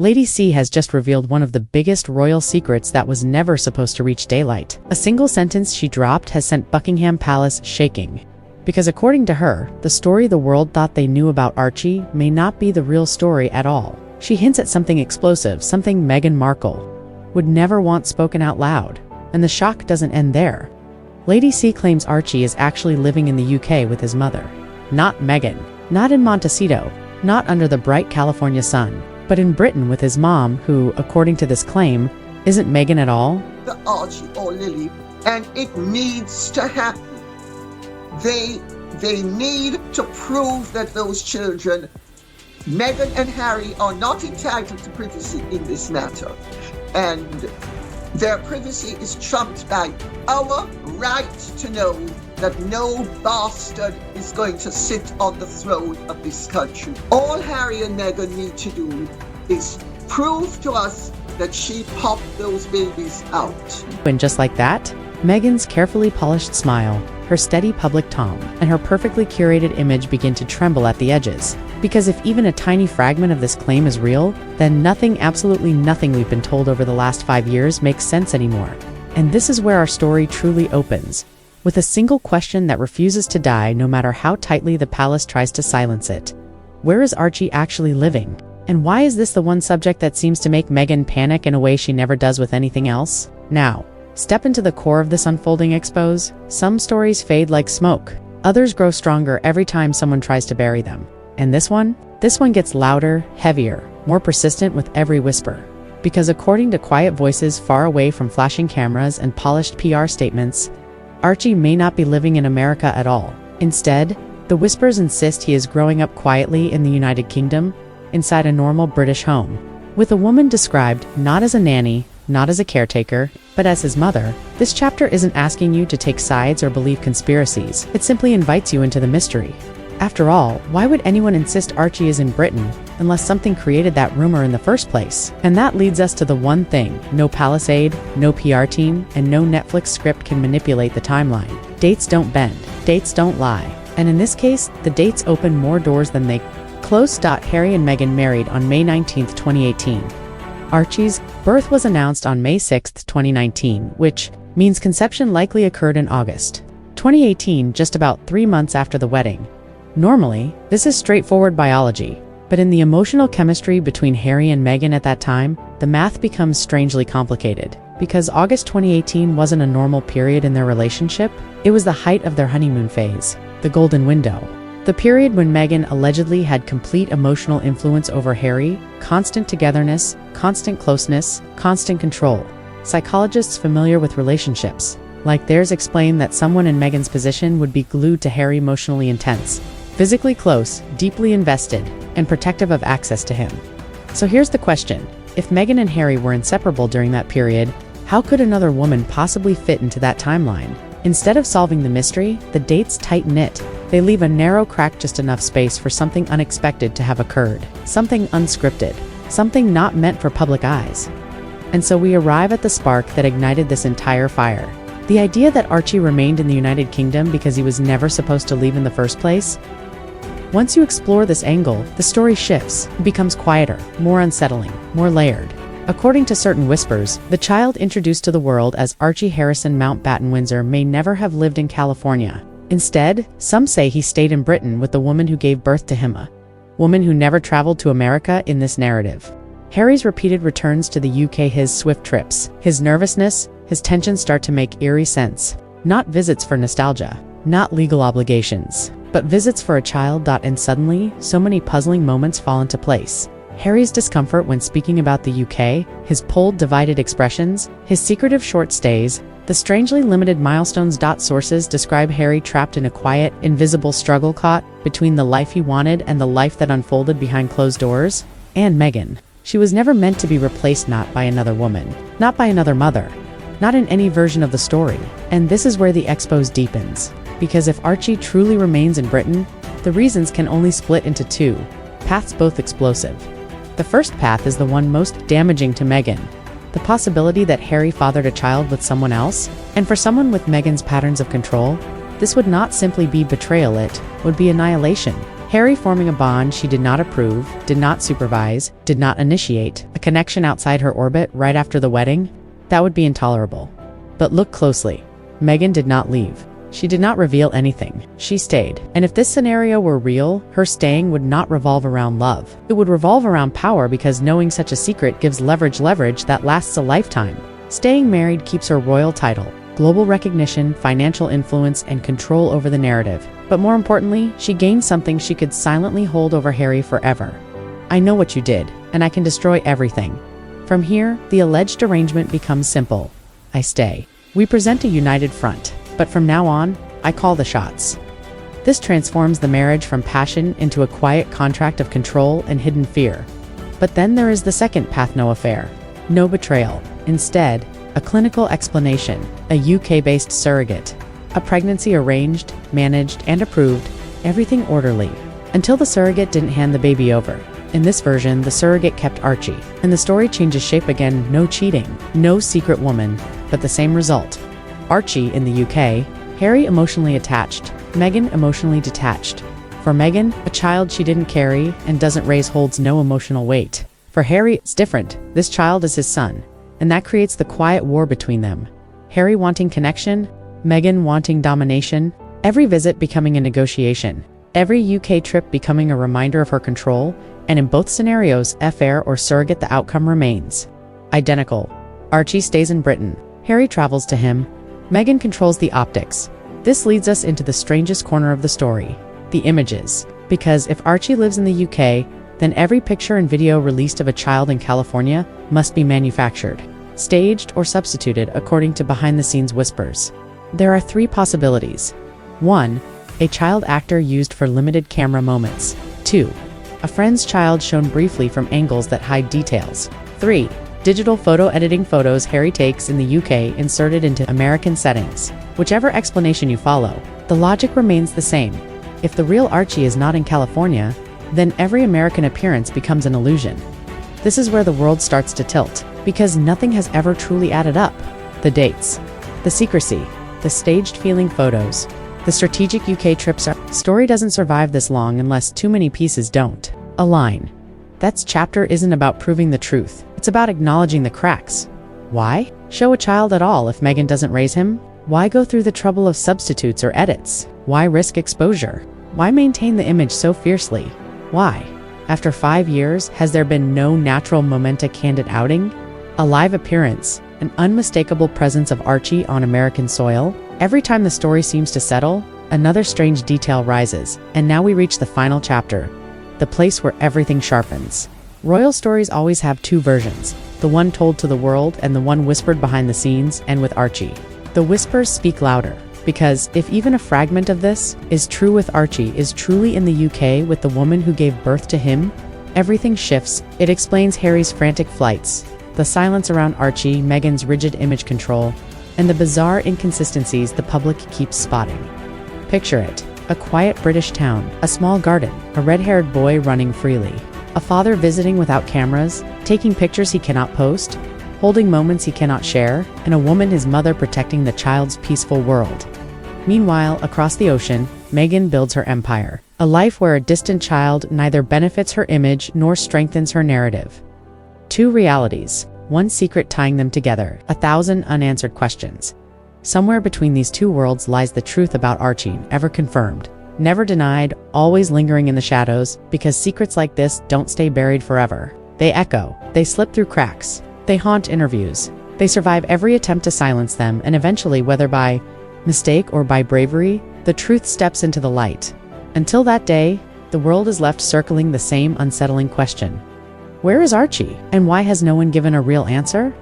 Lady C has just revealed one of the biggest royal secrets that was never supposed to reach daylight. A single sentence she dropped has sent Buckingham Palace shaking. Because according to her, the story the world thought they knew about Archie may not be the real story at all. She hints at something explosive, something Meghan Markle would never want spoken out loud. And the shock doesn't end there. Lady C claims Archie is actually living in the UK with his mother. Not Meghan. Not in Montecito. Not under the bright California sun. But in Britain with his mom, who, according to this claim, isn't Meghan at all. The Archie or Lily, and it needs to happen. They need to prove that those children, Meghan and Harry, are not entitled to privacy in this matter. And their privacy is trumped by our right to know that no bastard is going to sit on the throne of this country. All Harry and Meghan need to do is prove to us that she popped those babies out. And just like that, Meghan's carefully polished smile, her steady public tone, and her perfectly curated image begin to tremble at the edges. Because if even a tiny fragment of this claim is real, then nothing, absolutely nothing we've been told over the last 5 years makes sense anymore. And this is where our story truly opens, with a single question that refuses to die no matter how tightly the palace tries to silence it. Where is Archie actually living? And why is this the one subject that seems to make Meghan panic in a way she never does with anything else? Now, step into the core of this unfolding expose. Some stories fade like smoke. Others grow stronger every time someone tries to bury them. And this one gets louder, heavier, more persistent with every whisper. Because according to quiet voices far away from flashing cameras and polished PR statements, Archie may not be living in America at all. Instead, the whispers insist he is growing up quietly in the United Kingdom, inside a normal British home, with a woman described not as a nanny, not as a caretaker, but as his mother. This chapter isn't asking you to take sides or believe conspiracies. It simply invites you into the mystery. After all, why would anyone insist Archie is in Britain unless something created that rumor in the first place? And that leads us to the one thing: no Palisade, no PR team, and no Netflix script can manipulate the timeline. Dates don't bend, dates don't lie. And in this case, the dates open more doors than they close. Harry and Meghan married on May 19, 2018. Archie's birth was announced on May 6, 2019, which means conception likely occurred in August 2018, just about 3 months after the wedding. Normally, this is straightforward biology, but in the emotional chemistry between Harry and Meghan at that time, the math becomes strangely complicated. Because August 2018 wasn't a normal period in their relationship, it was the height of their honeymoon phase, the golden window. The period when Meghan allegedly had complete emotional influence over Harry, constant togetherness, constant closeness, constant control. Psychologists familiar with relationships, like theirs, explain that someone in Meghan's position would be glued to Harry, emotionally intense, physically close, deeply invested, and protective of access to him. So here's the question: if Meghan and Harry were inseparable during that period, how could another woman possibly fit into that timeline? Instead of solving the mystery, the dates tighten it. They leave a narrow crack, just enough space for something unexpected to have occurred, something unscripted, something not meant for public eyes. And so we arrive at the spark that ignited this entire fire. The idea that Archie remained in the United Kingdom because he was never supposed to leave in the first place. Once you explore this angle, the story shifts, becomes quieter, more unsettling, more layered. According to certain whispers, the child introduced to the world as Archie Harrison Mountbatten Windsor may never have lived in California. Instead, some say he stayed in Britain with the woman who gave birth to him, a woman who never traveled to America in this narrative. Harry's repeated returns to the UK, his swift trips, his nervousness, his tension start to make eerie sense. Not visits for nostalgia, not legal obligations, but visits for a child. And suddenly, so many puzzling moments fall into place. Harry's discomfort when speaking about the UK, his pulled, divided expressions, his secretive short stays, the strangely limited milestones. Sources describe Harry trapped in a quiet, invisible struggle caught between the life he wanted and the life that unfolded behind closed doors. And Meghan. She was never meant to be replaced, not by another woman, not by another mother, not in any version of the story. And this is where the expose deepens. Because if Archie truly remains in Britain, the reasons can only split into two paths, both explosive. The first path is the one most damaging to Meghan. The possibility that Harry fathered a child with someone else. And for someone with Meghan's patterns of control, this would not simply be betrayal, it would be annihilation. Harry forming a bond she did not approve, did not supervise, did not initiate, a connection outside her orbit right after the wedding? That would be intolerable. But look closely. Meghan did not leave. She did not reveal anything. She stayed. And if this scenario were real, her staying would not revolve around love. It would revolve around power, because knowing such a secret gives leverage that lasts a lifetime. Staying married keeps her royal title, global recognition, financial influence, and control over the narrative. But more importantly, she gained something she could silently hold over Harry forever. I know what you did, and I can destroy everything. From here, the alleged arrangement becomes simple. I stay. We present a united front. But from now on, I call the shots. This transforms the marriage from passion into a quiet contract of control and hidden fear. But then there is the second path: no affair, no betrayal. Instead, a clinical explanation, a UK-based surrogate. A pregnancy arranged, managed, and approved, everything orderly. Until the surrogate didn't hand the baby over. In this version, the surrogate kept Archie. And the story changes shape again: no cheating, no secret woman, but the same result. Archie in the UK, Harry emotionally attached, Meghan emotionally detached. For Meghan, a child she didn't carry and doesn't raise holds no emotional weight. For Harry, it's different. This child is his son, and that creates the quiet war between them. Harry wanting connection, Meghan wanting domination, every visit becoming a negotiation, every UK trip becoming a reminder of her control, and in both scenarios, affair or surrogate, the outcome remains identical. Archie stays in Britain. Harry travels to him. Meghan controls the optics. This leads us into the strangest corner of the story: the images. Because if Archie lives in the UK, then every picture and video released of a child in California must be manufactured, staged, or substituted according to behind-the-scenes whispers. There are three possibilities. 1. A child actor used for limited camera moments. 2. A friend's child shown briefly from angles that hide details. 3. Digital photo editing photos Harry takes in the UK inserted into American settings. Whichever explanation you follow, the logic remains the same. If the real Archie is not in California, then every American appearance becomes an illusion. This is where the world starts to tilt, because nothing has ever truly added up. The dates, the secrecy, the staged feeling photos, the strategic UK trips. Story doesn't survive this long unless too many pieces don't align. That chapter isn't about proving the truth. It's about acknowledging the cracks. Why show a child at all if Meghan doesn't raise him? Why go through the trouble of substitutes or edits? Why risk exposure? Why maintain the image so fiercely? Why? After 5 years, has there been no natural momenta candid outing? A live appearance, an unmistakable presence of Archie on American soil? Every time the story seems to settle, another strange detail rises, and now we reach the final chapter, the place where everything sharpens. Royal stories always have two versions, the one told to the world and the one whispered behind the scenes. And with Archie, the whispers speak louder, because if even a fragment of this is true with Archie, is truly in the UK with the woman who gave birth to him, everything shifts. It explains Harry's frantic flights, the silence around Archie, Meghan's rigid image control, and the bizarre inconsistencies the public keeps spotting. Picture it: a quiet British town, a small garden, a red-haired boy running freely, a father visiting without cameras, taking pictures he cannot post, holding moments he cannot share, and a woman, his mother, protecting the child's peaceful world. Meanwhile, across the ocean, Meghan builds her empire, a life where a distant child neither benefits her image nor strengthens her narrative. Two realities, one secret tying them together, 1,000 unanswered questions. Somewhere between these two worlds lies the truth about Archie, never confirmed, never denied, always lingering in the shadows, because secrets like this don't stay buried forever. They echo, they slip through cracks, they haunt interviews, they survive every attempt to silence them, and eventually, whether by mistake or by bravery, the truth steps into the light. Until that day, the world is left circling the same unsettling question: where is Archie, and why has no one given a real answer?